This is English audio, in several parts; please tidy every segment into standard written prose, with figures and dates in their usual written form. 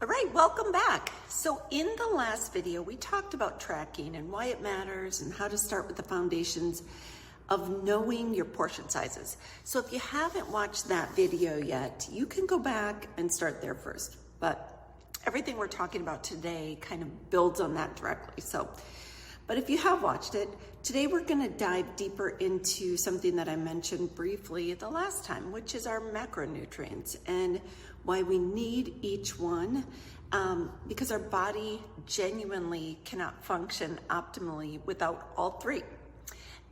All right, welcome back. So in the last video, we talked about tracking and why it matters and how to start with the foundations of knowing your portion sizes. So if you haven't watched that video yet, you can go back and start there first. But everything we're talking about today kind of builds on that directly. But if you have watched it, today we're gonna dive deeper into something that I mentioned briefly the last time, which is our macronutrients and why we need each one, because our body genuinely cannot function optimally without all three.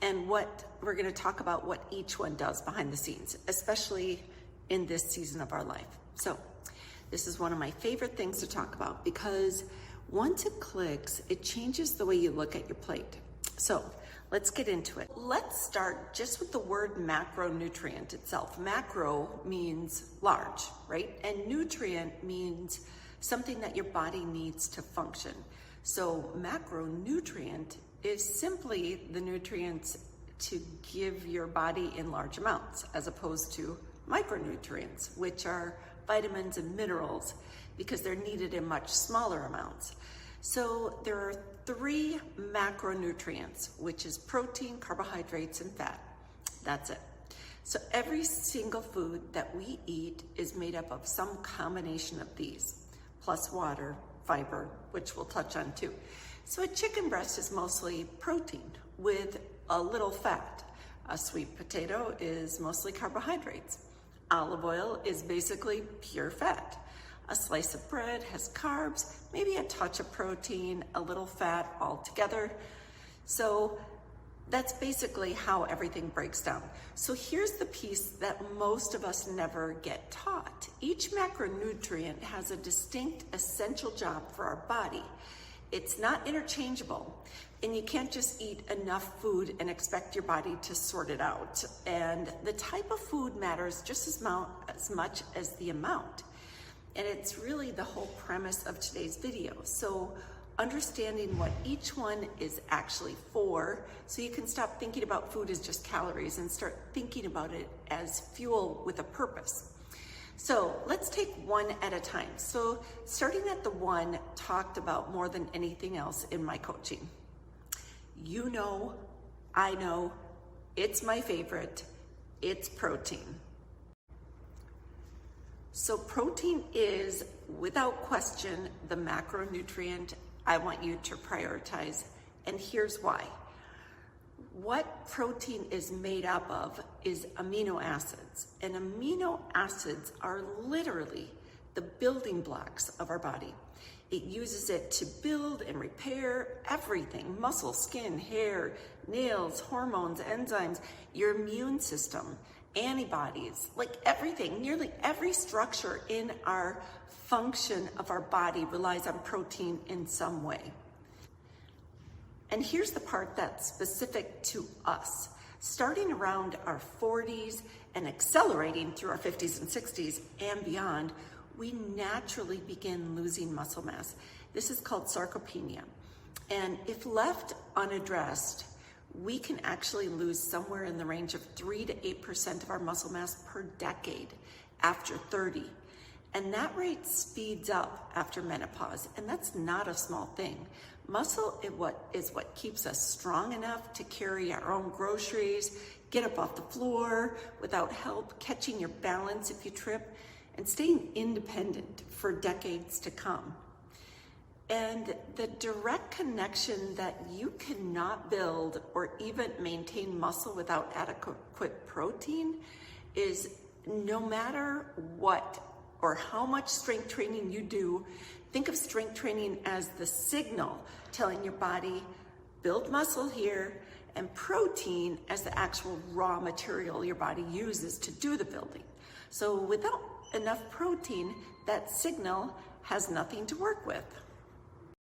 And what we're gonna talk about what each one does behind the scenes, especially in this season of our life. So this is one of my favorite things to talk about because once it clicks, it changes the way you look at your plate. So let's get into it. Let's start just with the word macronutrient itself. Macro means large, right? And nutrient means something that your body needs to function. So macronutrient is simply the nutrients to give your body in large amounts, as opposed to micronutrients, which are vitamins and minerals, because they're needed in much smaller amounts. So there are three macronutrients, which is protein, carbohydrates, and fat. That's it. So every single food that we eat is made up of some combination of these, plus water, fiber, which we'll touch on too. So a chicken breast is mostly protein with a little fat. A sweet potato is mostly carbohydrates. Olive oil is basically pure fat. A slice of bread has carbs, maybe a touch of protein, a little fat all together. So that's basically how everything breaks down. So here's the piece that most of us never get taught. Each macronutrient has a distinct essential job for our body. It's not interchangeable, and you can't just eat enough food and expect your body to sort it out. And the type of food matters just as much as the amount. And it's really the whole premise of today's video. So understanding what each one is actually for, so you can stop thinking about food as just calories and start thinking about it as fuel with a purpose. So let's take one at a time. So starting at the one talked about more than anything else in my coaching. You know, I know, it's my favorite, it's protein. So protein is, without question, the macronutrient I want you to prioritize, and here's why. What protein is made up of is amino acids, and amino acids are literally the building blocks of our body. It uses it to build and repair everything: muscle, skin, hair, nails, hormones, enzymes, your immune system, antibodies, like everything. Nearly every structure in our function of our body relies on protein in some way. And here's the part that's specific to us. Starting around our 40s and accelerating through our 50s and 60s and beyond, we naturally begin losing muscle mass. This is called sarcopenia. And if left unaddressed, we can actually lose somewhere in the range of 3 to 8% of our muscle mass per decade after 30. And that rate speeds up after menopause, and that's not a small thing. Muscle is what keeps us strong enough to carry our own groceries, get up off the floor without help, catching your balance if you trip, and staying independent for decades to come. And the direct connection that you cannot build or even maintain muscle without adequate protein is, no matter what or how much strength training you do, think of strength training as the signal telling your body, build muscle here, and protein as the actual raw material your body uses to do the building. So without enough protein, that signal has nothing to work with.